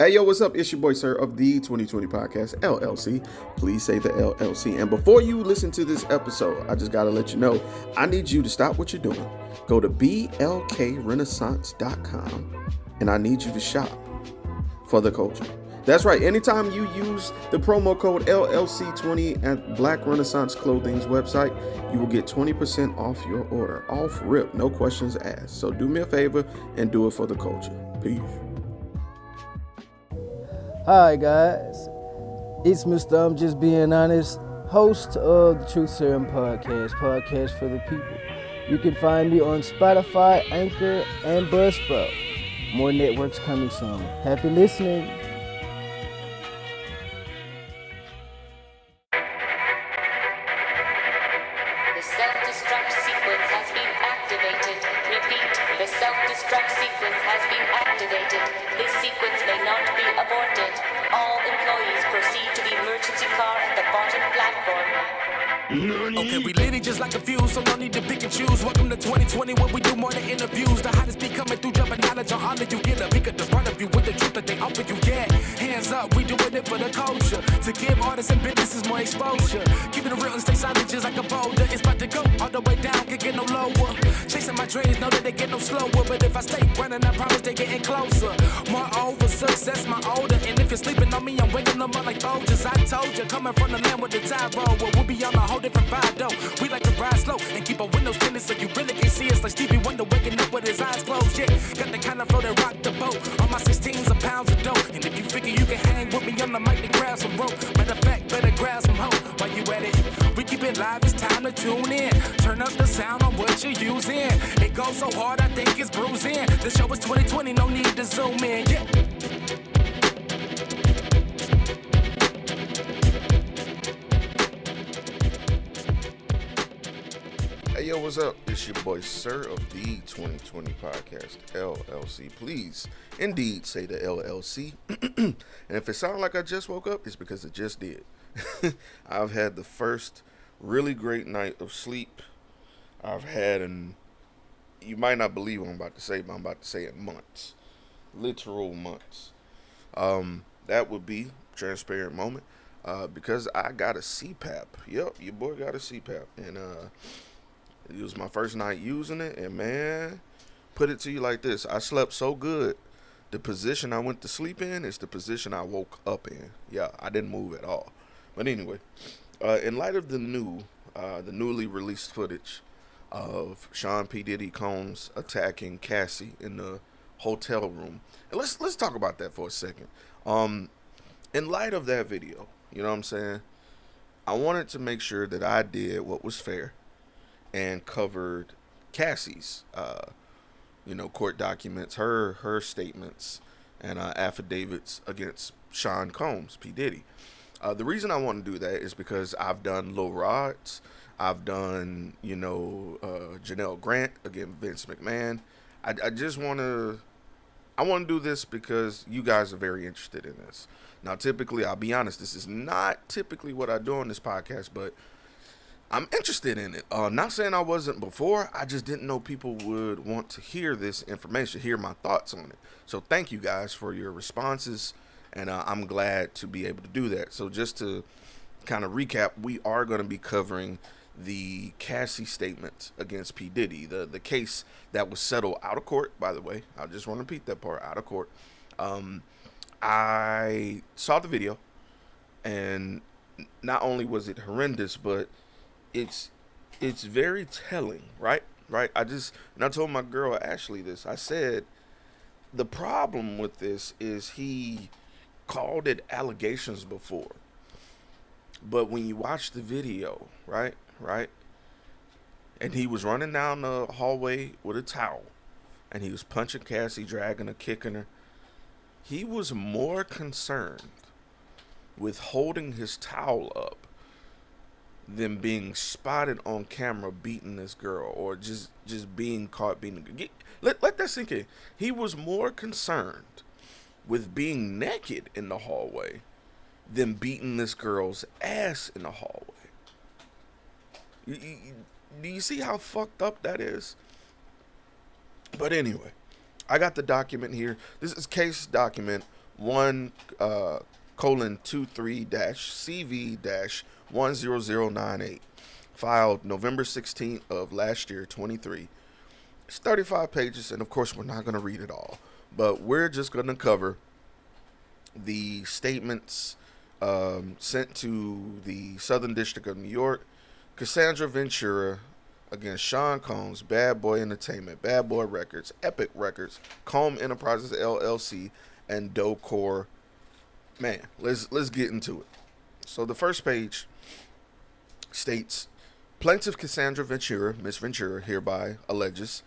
Hey, yo, what's up? It's your boy, sir, of the 2020 Podcast, LLC. Please say the LLC. And before you listen to this episode, I just got to let you know, I need you to stop what you're doing. Go to blkrenaissance.com, and I need you to shop for the culture. That's right. Anytime you use the promo code LLC20 at Black Renaissance Clothing's website, you will get 20% off your order. Off rip, no questions asked. So do me a favor and do it for the culture. Peace. Hi guys, it's Mr. I'm Just Being Honest, host of the Truth Serum podcast for the people. You can find me on Spotify, Anchor, and Buzzsprout. More networks coming soon. Happy listening. The self-destruct sequence has been activated. Repeat, the self-destruct sequence has been activated. This sequence may not be aborted. All employees proceed to the emergency car at the bottom platform. Okay, we lit it just like a fuse, so no need to pick and choose. Welcome to 2020, where we do more than interviews. The hottest be coming through, jumping knowledge on all of you. Get a pick at the front of you with the truth that they offer you. Get hands up, we doing it for the culture. To give artists and businesses more exposure. Keep it real and stay silent just like a boulder. It's about to go all the way down, can't get no lower. Chasing my dreams, know that they get no slower. But if I stay running, I promise they getting closer. Moreover, success my older. And if you're sleeping on me, I'm waking them up like Folgers. I told you, coming from the land with the tide roll. Well, we'll be on a whole different vibe though. We like to ride slow and keep our windows tinted so you really can't see us. Like Stevie Wonder waking up with his eyes closed. Yeah, got the kind of flow that rock the boat. On my 16s of pounds of dough. And if you figure you can hang with me on the mic, then grab some rope. Matter of fact, better grab some hope while you at it. We keep it live, it's time to tune in. Turn up the sound on what you're using. It goes so hard, I think it's bruising. The show is 2020, no need to zoom in. Yeah. Hey, yo, what's up? It's your boy, sir, of the 2020 Podcast, LLC. Please, indeed, say the LLC. And if it sounds like I just woke up, it's because it just did. I've had the first really great night of sleep I've had in, you might not believe what I'm about to say, but I'm about to say in months. Literal months. That would be transparent moment. Because I got a CPAP. Yep, your boy got a CPAP. And, it was my first night using it, and man, put it to you like this. I slept so good, the position I went to sleep in is the position I woke up in. Yeah, I didn't move at all. But anyway, in light of the newly released footage of Sean P. Diddy Combs attacking Cassie in the hotel room, and let's talk about that for a second. In light of that video, you know what I'm saying, I wanted to make sure that I did what was fair and covered Cassie's, court documents, her statements, and affidavits against Sean Combs, P. Diddy. The reason I want to do that is because I've done Lil Rod's, I've done, Janelle Grant against Vince McMahon. I want to do this because you guys are very interested in this. Now, typically, I'll be honest, this is not typically what I do on this podcast, but I'm interested in it. Not saying I wasn't before. I just didn't know people would want to hear this information, hear my thoughts on it. So thank you guys for your responses, and I'm glad to be able to do that. So just to kind of recap, we are going to be covering the Cassie statement against P. Diddy, the case that was settled out of court, by the way. I just want to repeat that part, out of court. I saw the video, and not only was it horrendous, but it's very telling, right? And I told my girl Ashley this. I said, the problem with this is he called it allegations before. But when you watch the video, right? And he was running down the hallway with a towel, and he was punching Cassie, dragging her, kicking her. He was more concerned with holding his towel up than being spotted on camera beating this girl, or just being caught beating her. Let that sink in. He was more concerned with being naked in the hallway than beating this girl's ass in the hallway. Do you see how fucked up that is? But anyway, I got the document here. This is case document 1 colon 23 CV 10098, filed November 16th of last year, 23. It's 35 pages, and of course, we're not going to read it all, but we're just going to cover the statements sent to the Southern District of New York, Cassandra Ventura against Sean Combs, Bad Boy Entertainment, Bad Boy Records, Epic Records, Comb Enterprises LLC, and Docor. Man, let's get into it. So the first page states, Plaintiff Cassandra Ventura, Miss Ventura, hereby alleges,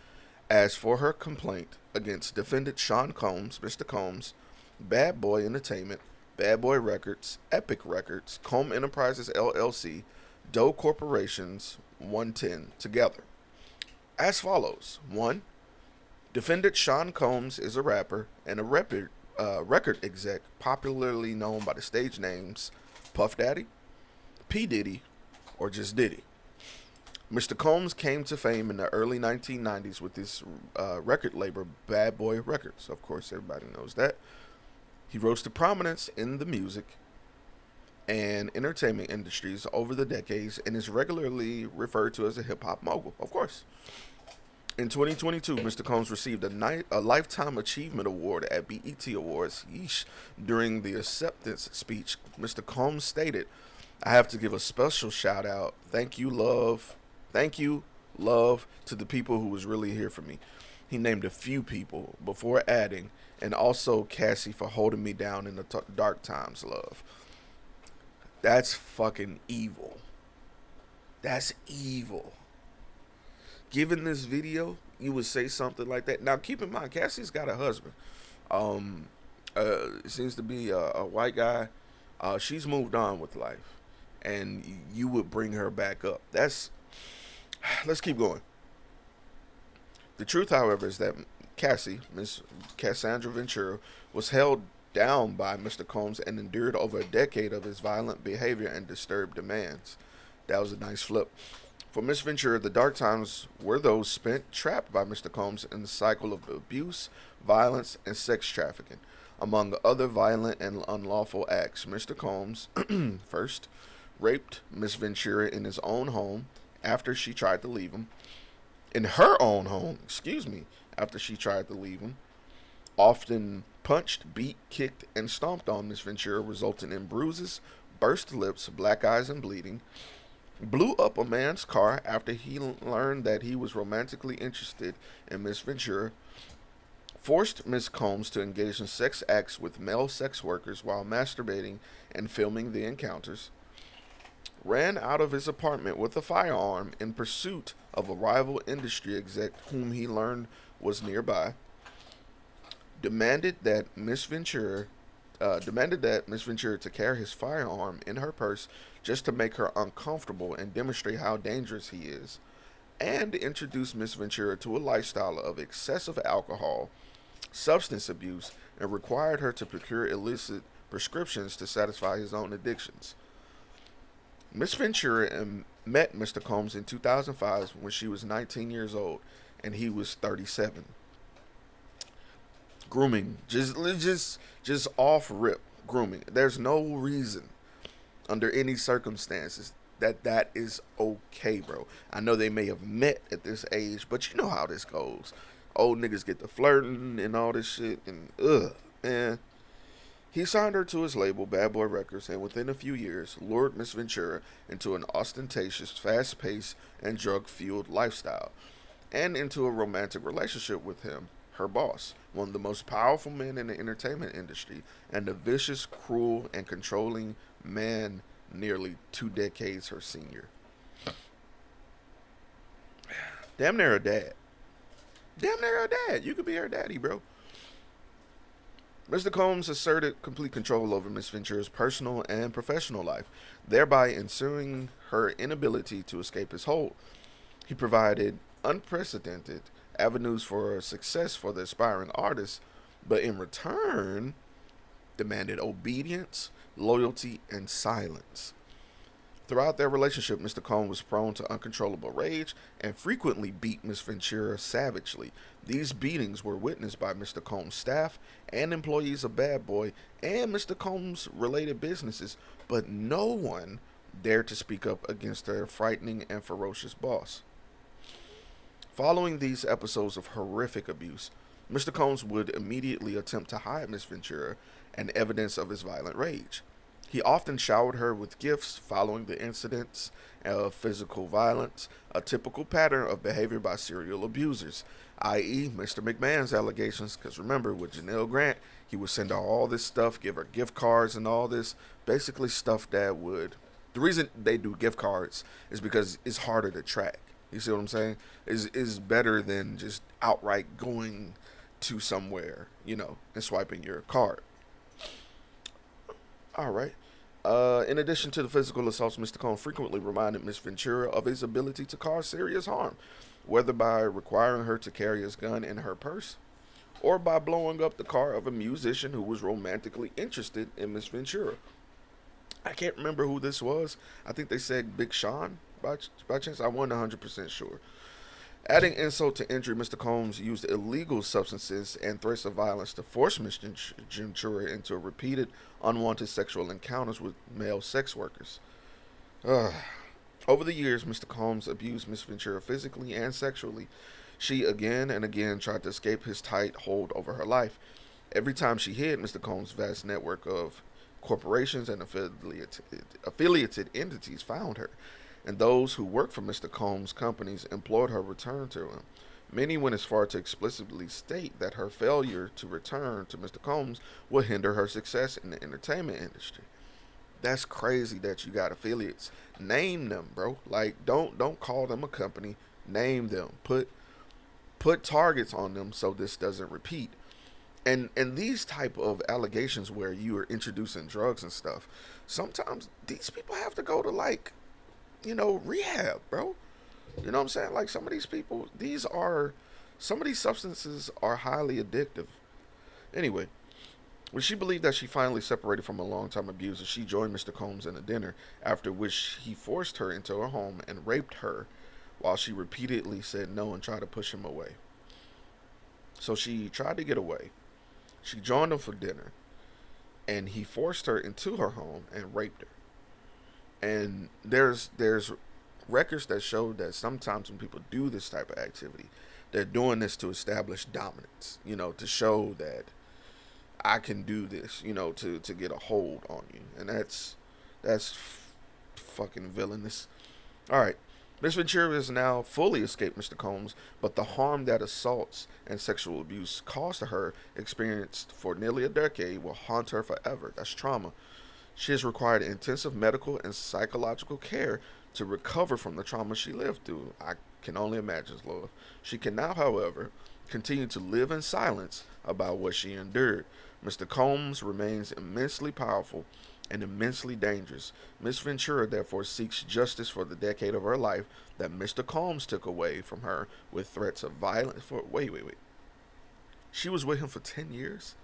as for her complaint against defendant Sean Combs, Mr. Combs, Bad Boy Entertainment, Bad Boy Records, Epic Records, Comb Enterprises LLC, Doe Corporations 110 together, as follows. 1. Defendant Sean Combs is a rapper and a record exec popularly known by the stage names Puff Daddy, P. Diddy, or just Diddy. Mr. Combs came to fame in the early 1990s with his record label Bad Boy Records. Of course, everybody knows that. He rose to prominence in the music and entertainment industries over the decades and is regularly referred to as a hip-hop mogul, of course. In 2022, Mr. Combs received a Lifetime Achievement Award at BET Awards. Yeesh. During the acceptance speech, Mr. Combs stated, I have to give a special shout out. Thank you, love, to the people who was really here for me. He named a few people before adding, and also Cassie for holding me down in the dark times, love. That's fucking evil. That's evil. Given this video, you would say something like that. Now, keep in mind, Cassie's got a husband. It seems to be a white guy. She's moved on with life, and you would bring her back up. Let's keep going. The truth, however, is that Cassie, Miss Cassandra Ventura, was held down by Mr. Combs and endured over a decade of his violent behavior and disturbed demands. That was a nice flip. For Miss Ventura, the dark times were those spent trapped by Mr. Combs in the cycle of abuse, violence, and sex trafficking. Among other violent and unlawful acts, Mr. Combs, first, raped Miss Ventura in his own home after she tried to leave him. In her own home, after she tried to leave him. Often punched, beat, kicked, and stomped on Miss Ventura, resulting in bruises, burst lips, black eyes, and bleeding. Blew up a man's car after he learned that he was romantically interested in Miss Ventura. Forced Miss Combs to engage in sex acts with male sex workers while masturbating and filming the encounters. Ran out of his apartment with a firearm in pursuit of a rival industry exec whom he learned was nearby. Demanded that Miss Ventura to carry his firearm in her purse just to make her uncomfortable and demonstrate how dangerous he is, and introduced Miss Ventura to a lifestyle of excessive alcohol, substance abuse, and required her to procure illicit prescriptions to satisfy his own addictions. Miss Ventura met Mr. Combs in 2005 when she was 19 years old and he was 37. Grooming, just off rip grooming. There's no reason under any circumstances that is okay, bro. I know they may have met at this age, but you know how this goes. Old niggas get to flirting and all this shit, and man. He signed her to his label, Bad Boy Records, and within a few years, lured Miss Ventura into an ostentatious, fast-paced, and drug-fueled lifestyle, and into a romantic relationship with him, her boss, one of the most powerful men in the entertainment industry, and a vicious, cruel, and controlling man nearly 2 decades her senior. Damn near a dad. Damn near a dad. You could be her daddy, bro. Mr. Combs asserted complete control over Miss Ventura's personal and professional life, thereby ensuring her inability to escape his hold. He provided unprecedented avenues for success for the aspiring artist, but in return, demanded obedience, loyalty, and silence. Throughout their relationship, Mr. Combs was prone to uncontrollable rage and frequently beat Miss Ventura savagely. These beatings were witnessed by Mr. Combs' staff and employees of Bad Boy and Mr. Combs' related businesses, but no one dared to speak up against their frightening and ferocious boss. Following these episodes of horrific abuse, Mr. Combs would immediately attempt to hide Miss Ventura and evidence of his violent rage. He often showered her with gifts following the incidents of physical violence, a typical pattern of behavior by serial abusers, i.e., Mr. McMahon's allegations. Because remember, with Janelle Grant, he would send her all this stuff, give her gift cards and all this, basically stuff that would. The reason they do gift cards is because it's harder to track. You see what I'm saying? Is better than just outright going to somewhere, and swiping your card. All right. In addition to the physical assaults, Mr. Combs frequently reminded Miss Ventura of his ability to cause serious harm, whether by requiring her to carry his gun in her purse or by blowing up the car of a musician who was romantically interested in Miss Ventura. I can't remember who this was. I think they said Big Sean by chance. I wasn't 100% sure. Adding insult to injury, Mr. Combs used illegal substances and threats of violence to force Miss Ventura into repeated unwanted sexual encounters with male sex workers. Over the years, Mr. Combs abused Miss Ventura physically and sexually. She again and again tried to escape his tight hold over her life. Every time she hid, Mr. Combs' vast network of corporations and affiliated entities found her, and those who worked for Mr. Combs' companies implored her return to him. Many went as far to explicitly state that her failure to return to Mr. Combs would hinder her success in the entertainment industry. That's crazy that you got affiliates. Name them, bro. Like, don't call them a company. Name them. Put targets on them so this doesn't repeat. And these type of allegations where you are introducing drugs and stuff, sometimes these people have to go to rehab, bro. You know what I'm saying? Like, some of these people, some of these substances are highly addictive. Anyway, when she believed that she finally separated from a longtime abuser, she joined Mr. Combs in a dinner, after which he forced her into her home and raped her while she repeatedly said no and tried to push him away. So she tried to get away. She joined him for dinner, and he forced her into her home and raped her. And there's records that show that sometimes when people do this type of activity, they're doing this to establish dominance, to show that I can do this, to get a hold on you. And that's fucking villainous. All right. Miss Ventura has now fully escaped Mr. Combs, but the harm that assaults and sexual abuse caused to her, experienced for nearly a decade, will haunt her forever. That's trauma. She has required intensive medical and psychological care to recover from the trauma she lived through. I can only imagine, Lord. She can now, however, continue to live in silence about what she endured. Mr. Combs remains immensely powerful and immensely dangerous. Miss Ventura therefore seeks justice for the decade of her life that Mr. Combs took away from her with threats of violence. Wait. She was with him for 10 years?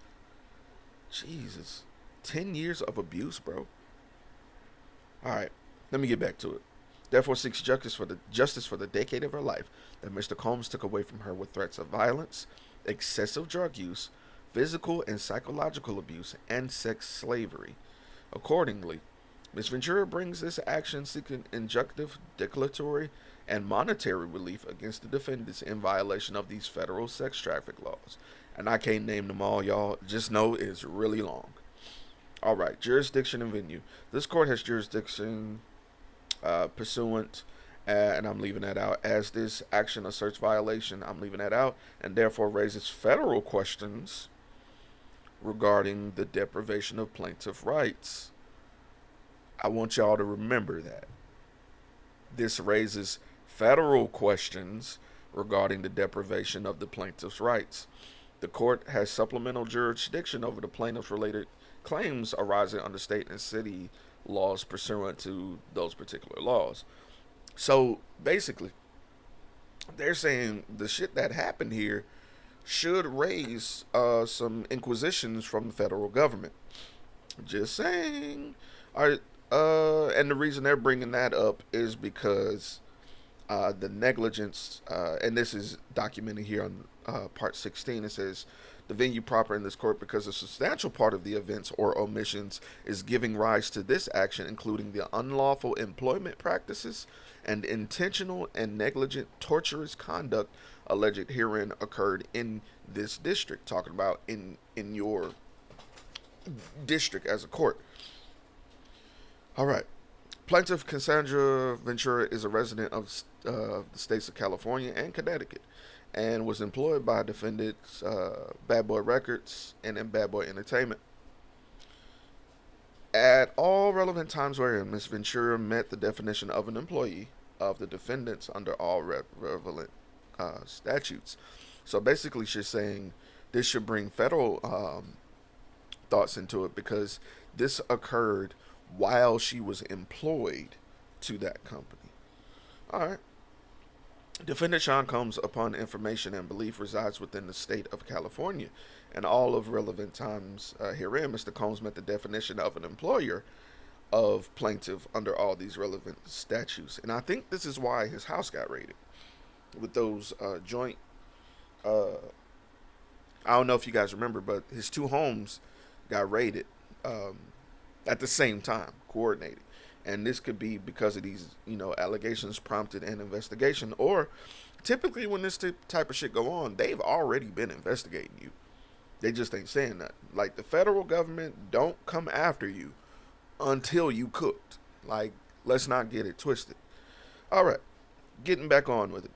Jesus. 10 years of abuse, bro. Alright, let me get back to it. Therefore seeks justice for the decade of her life that Mr. Combs took away from her with threats of violence, excessive drug use, physical and psychological abuse, and sex slavery. Accordingly, Ms. Ventura brings this action seeking injunctive, declaratory, and monetary relief against the defendants in violation of these federal sex traffic laws. And I can't name them all, y'all. Just know it's really long. Alright, jurisdiction and venue. This court has jurisdiction pursuant, and I'm leaving that out, as this action asserts violation, I'm leaving that out, and therefore raises federal questions regarding the deprivation of plaintiff rights. I want y'all to remember that. This raises federal questions regarding the deprivation of the plaintiff's rights. The court has supplemental jurisdiction over the plaintiff's related claims arising under state and city laws pursuant to those particular laws. So basically, they're saying the shit that happened here should raise some inquisitions from the federal government. Just saying. All right, And the reason they're bringing that up is because the negligence, and this is documented here on part 16. It says the venue proper in this court, because a substantial part of the events or omissions is giving rise to this action, including the unlawful employment practices and intentional and negligent torturous conduct alleged herein occurred in this district. Talking about in your district as a court. All right. Plaintiff Cassandra Ventura is a resident of the states of California and Connecticut, and was employed by defendants Bad Boy Records and then Bad Boy Entertainment. At all relevant times wherein Ms. Ventura met the definition of an employee of the defendants under all relevant statutes. So basically she's saying this should bring federal thoughts into it, because this occurred while she was employed to that company. All right. Defendant Sean Combs, upon information and belief, resides within the state of California. And all of relevant times herein, Mr. Combs met the definition of an employer of plaintiff under all these relevant statutes. And I think this is why his house got raided with those joint. I don't know if you guys remember, but his two homes got raided at the same time, coordinated. And this could be because of these, allegations prompted an investigation. Or typically when this type of shit go on, they've already been investigating you. They just ain't saying that. Like, the federal government don't come after you until you cooked. Like, let's not get it twisted. All right, getting back on with it.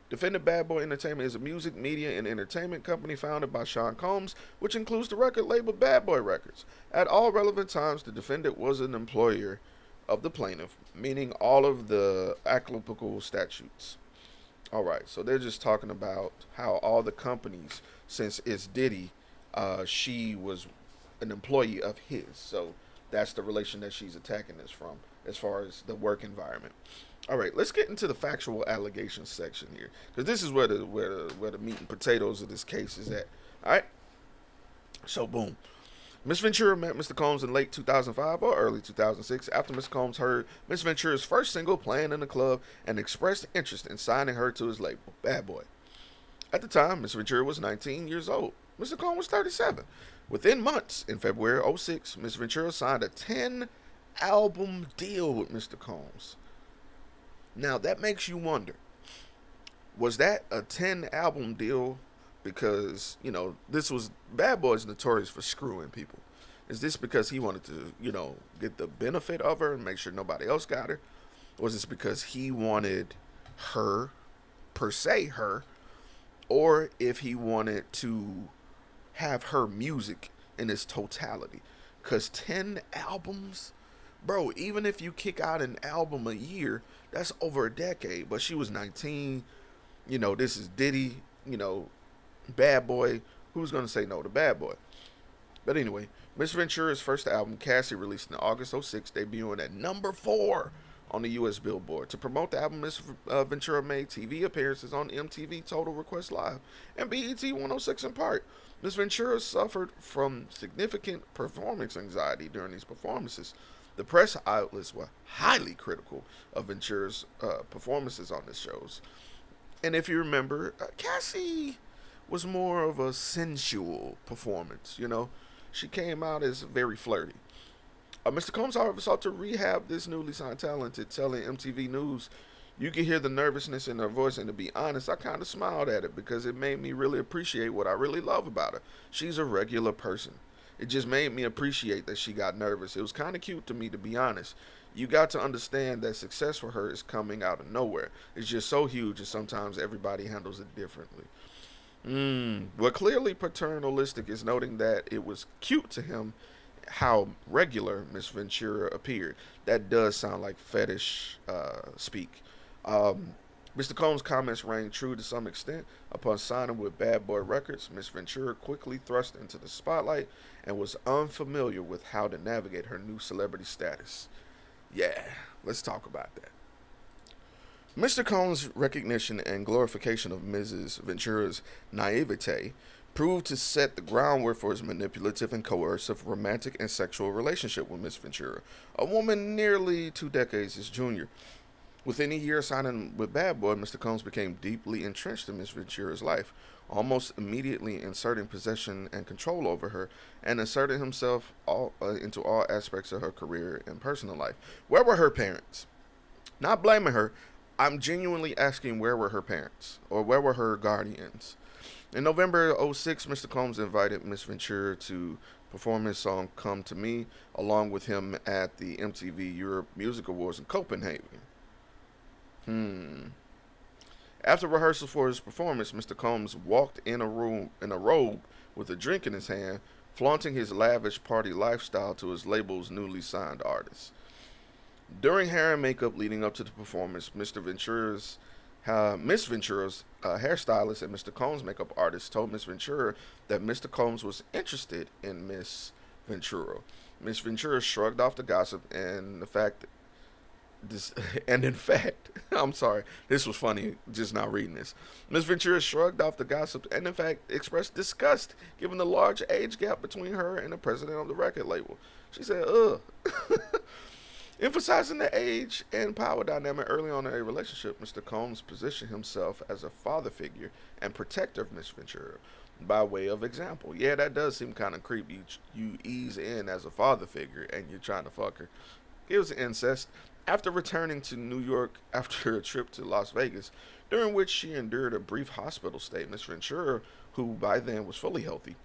Defendant Bad Boy Entertainment is a music, media, and entertainment company founded by Sean Combs, which includes the record label Bad Boy Records. At all relevant times, the defendant was an employer of the plaintiff, meaning all of the applicable statutes. All right, so they're just talking about how all the companies, since it's Diddy, she was an employee of his. So that's the relation that she's attacking this from, as far as the work environment. All right, let's get into the factual allegations section here, because this is where the meat and potatoes of this case is at. All right, so boom. Ms. Ventura met Mr. Combs in late 2005 or early 2006 after Mr. Combs heard Ms. Ventura's first single playing in the club and expressed interest in signing her to his label, Bad Boy. At the time, Ms. Ventura was 19 years old. Mr. Combs was 37. Within months, in February 2006, Ms. Ventura signed a 10-album deal with Mr. Combs. Now, that makes you wonder, was that a 10-album deal because, this was, Bad Boy's notorious for screwing people. Is this because he wanted to, get the benefit of her and make sure nobody else got her? Was this because he wanted her, per se her, or if he wanted to have her music in its totality? Because 10 albums, bro, even if you kick out an album a year, that's over a decade. But she was 19. This is Diddy, Bad Boy. Who's going to say no to Bad Boy? But anyway, Miss Ventura's first album, Cassie, released in August 2006, debuting at number 4 on the U.S. Billboard. To promote the album, Miss Ventura made TV appearances on MTV Total Request Live and BET 106 in part. Miss Ventura suffered from significant performance anxiety during these performances. The press outlets were highly critical of Ventura's performances on the shows. And if you remember, Cassie was more of a sensual performance, She came out as very flirty. Mr. Combs, however, sought to rehab this newly signed talented, telling MTV News, "You can hear the nervousness in her voice, and to be honest, I kind of smiled at it because it made me really appreciate what I really love about her. She's a regular person. It just made me appreciate that she got nervous. It was kind of cute to me, to be honest. You got to understand that success for her is coming out of nowhere. It's just so huge, and sometimes everybody handles it differently." What clearly paternalistic is noting that it was cute to him how regular Miss Ventura appeared. That does sound like fetish speak. Mr. Combs' comments rang true to some extent. Upon signing with Bad Boy Records, Miss Ventura quickly thrust into the spotlight and was unfamiliar with how to navigate her new celebrity status. Yeah, let's talk about that. Mr. Combs' recognition and glorification of Mrs. Ventura's naivete proved to set the groundwork for his manipulative and coercive romantic and sexual relationship with Miss Ventura, a woman nearly 2 decades his junior. Within a year of signing with Bad Boy, Mr. Combs became deeply entrenched in Miss Ventura's life, almost immediately inserting possession and control over her, and inserting himself into all aspects of her career and personal life. Where were her parents? Not blaming her, I'm genuinely asking where were her parents, or where were her guardians? In November '06, Mr. Combs invited Miss Ventura to perform his song Come to Me along with him at the MTV Europe Music Awards in Copenhagen. After rehearsal for his performance, Mr. Combs walked in a room in a robe with a drink in his hand, flaunting his lavish party lifestyle to his label's newly signed artists. During hair and makeup leading up to the performance, Miss Ventura's hairstylist and Mr. Combs' makeup artist told Miss Ventura that Mr. Combs was interested in Miss Ventura. Miss Ventura shrugged off the gossip and the fact this, and in fact, I'm sorry, this was funny just now reading this. Miss Ventura shrugged off the gossip and in fact expressed disgust given the large age gap between her and the president of the record label. She said, ugh. Emphasizing the age and power dynamic early on in a relationship, Mr. Combs positioned himself as a father figure and protector of Miss Ventura by way of example. Yeah, that does seem kind of creepy. You ease in as a father figure and you're trying to fuck her. It was incest. After returning to New York after a trip to Las Vegas, during which she endured a brief hospital stay, Miss Ventura, who by then was fully healthy,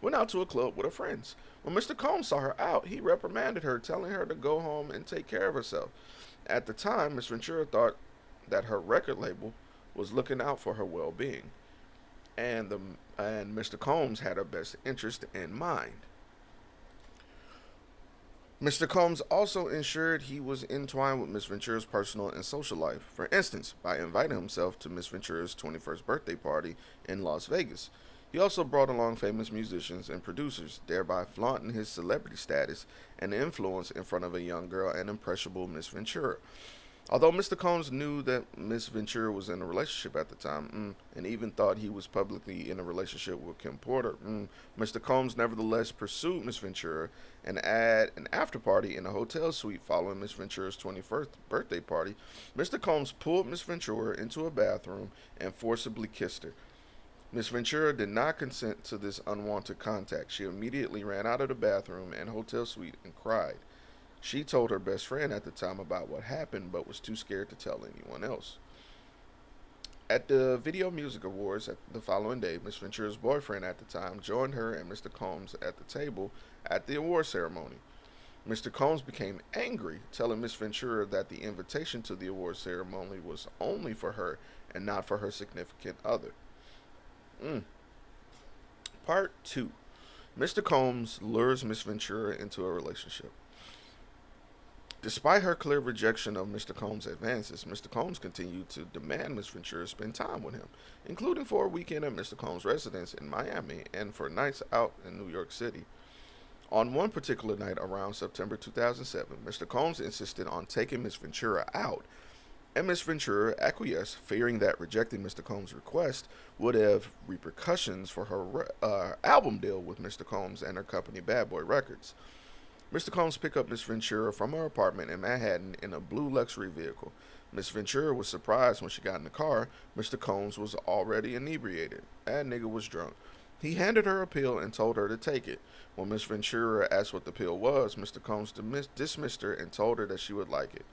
went out to a club with her friends. When Mr. Combs saw her out, he reprimanded her, telling her to go home and take care of herself. At the time, Miss Ventura thought that her record label was looking out for her well-being, and Mr. Combs had her best interest in mind. Mr. Combs also ensured he was entwined with Miss Ventura's personal and social life, for instance, by inviting himself to Miss Ventura's 21st birthday party in Las Vegas. He also brought along famous musicians and producers, thereby flaunting his celebrity status and influence in front of a young girl and impressionable Miss Ventura. Although Mr. Combs knew that Miss Ventura was in a relationship at the time, and even thought he was publicly in a relationship with Kim Porter, Mr. Combs nevertheless pursued Miss Ventura and at an after party in a hotel suite following Miss Ventura's 21st birthday party. Mr. Combs pulled Miss Ventura into a bathroom and forcibly kissed her. Miss Ventura did not consent to this unwanted contact. She immediately ran out of the bathroom and hotel suite and cried. She told her best friend at the time about what happened, but was too scared to tell anyone else. At the Video Music Awards the following day, Miss Ventura's boyfriend at the time joined her and Mr. Combs at the table at the award ceremony. Mr. Combs became angry, telling Miss Ventura that the invitation to the award ceremony was only for her and not for her significant other. Part 2. Mr. Combs lures Miss Ventura into a relationship. Despite her clear rejection of Mr. Combs' advances, Mr. Combs continued to demand Miss Ventura spend time with him, including for a weekend at Mr. Combs' residence in Miami and for nights out in New York City. On one particular night around September 2007, Mr. Combs insisted on taking Miss Ventura out, and Miss Ventura acquiesced, fearing that rejecting Mr. Combs' request would have repercussions for her album deal with Mr. Combs and her company Bad Boy Records. Mr. Combs picked up Miss Ventura from her apartment in Manhattan in a blue luxury vehicle. Miss Ventura was surprised when she got in the car. Mr. Combs was already inebriated. That nigga was drunk. He handed her a pill and told her to take it. When Miss Ventura asked what the pill was, Mr. Combs dismissed her and told her that she would like it.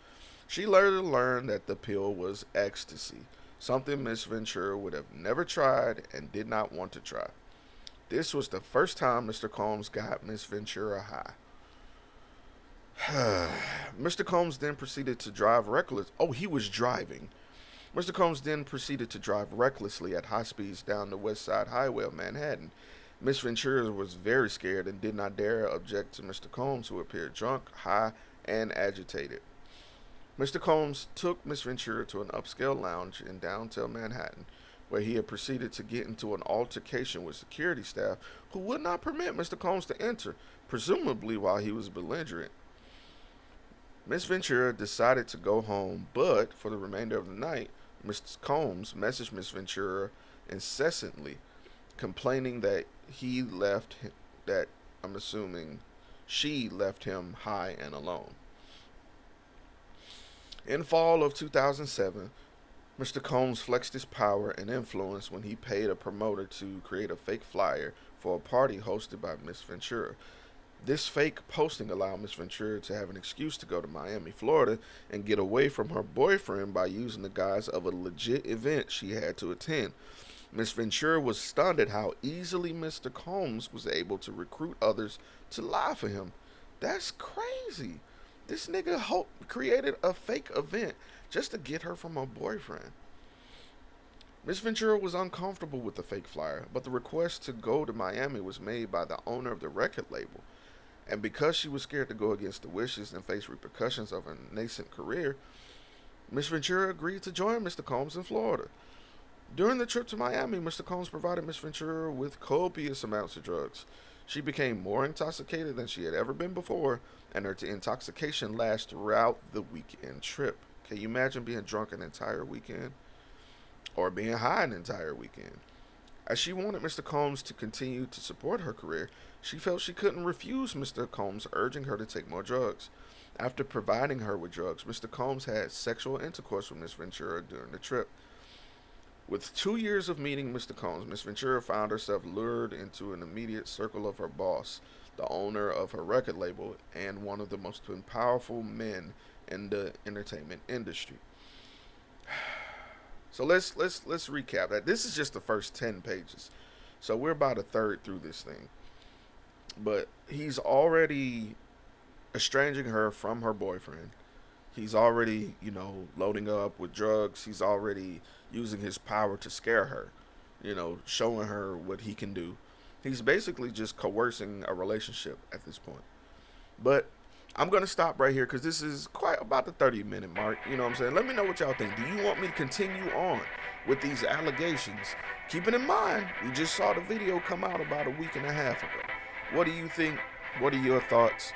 She later learned that the pill was ecstasy, something Miss Ventura would have never tried and did not want to try. This was the first time Mr. Combs got Miss Ventura high. Mr. Combs then proceeded to drive reckless. Oh, he was driving. Mr. Combs then proceeded to drive recklessly at high speeds down the West Side Highway of Manhattan. Miss Ventura was very scared and did not dare object to Mr. Combs, who appeared drunk, high, and agitated. Mr. Combs took Miss Ventura to an upscale lounge in downtown Manhattan, where he had proceeded to get into an altercation with security staff who would not permit Mr. Combs to enter, presumably while he was belligerent. Miss Ventura decided to go home, but for the remainder of the night, Mr. Combs messaged Miss Ventura incessantly, complaining that I'm assuming she left him high and alone. In fall of 2007, Mr. Combs flexed his power and influence when he paid a promoter to create a fake flyer for a party hosted by Miss Ventura. This fake posting allowed Miss Ventura to have an excuse to go to Miami, Florida, and get away from her boyfriend by using the guise of a legit event she had to attend. Miss Ventura was stunned at how easily Mr. Combs was able to recruit others to lie for him. That's crazy. This nigga created a fake event just to get her from her boyfriend. Miss Ventura was uncomfortable with the fake flyer, but the request to go to Miami was made by the owner of the record label. And because she was scared to go against the wishes and face repercussions of her nascent career, Miss Ventura agreed to join Mr. Combs in Florida. During the trip to Miami, Mr. Combs provided Miss Ventura with copious amounts of drugs. She became more intoxicated than she had ever been before, and her intoxication lasted throughout the weekend trip. Can you imagine being drunk an entire weekend? Or being high an entire weekend? As she wanted Mr. Combs to continue to support her career, she felt she couldn't refuse Mr. Combs urging her to take more drugs. After providing her with drugs, Mr. Combs had sexual intercourse with Miss Ventura during the trip. With 2 years of meeting Mr. Combs, Miss Ventura found herself lured into an immediate circle of her boss, the owner of her record label, and one of the most powerful men in the entertainment industry. So let's recap that. This is just the first 10 pages. So we're about a third through this thing. But he's already estranging her from her boyfriend. He's already, loading her up with drugs. He's already using his power to scare her, showing her what he can do. He's basically just coercing a relationship at this point. But I'm going to stop right here because this is quite about the 30-minute mark. You know what I'm saying? Let me know what y'all think. Do you want me to continue on with these allegations? Keeping in mind, we just saw the video come out about a week and a half ago. What do you think? What are your thoughts?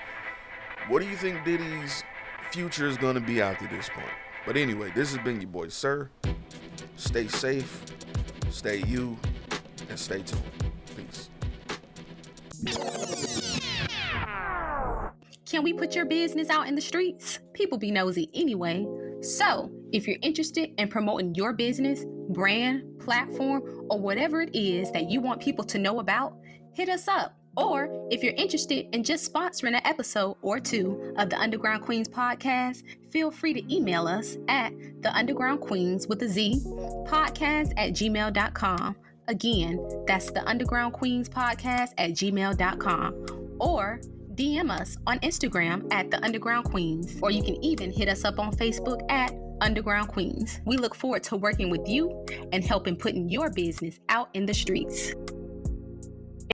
What do you think Diddy's future is going to be after this point? But anyway, this has been your boy, Sir. Stay safe, stay you, and stay tuned. Peace. Can we put your business out in the streets? People be nosy anyway. So, if you're interested in promoting your business, brand, platform, or whatever it is that you want people to know about, hit us up. Or if you're interested in just sponsoring an episode or two of the Underground Queens podcast, feel free to email us at theundergroundqueens with a Z podcast@gmail.com. Again, that's the Underground Queens podcast @gmail.com. Or DM us on Instagram at The Underground Queens, or you can even hit us up on Facebook at Underground Queens. We look forward to working with you and helping putting your business out in the streets.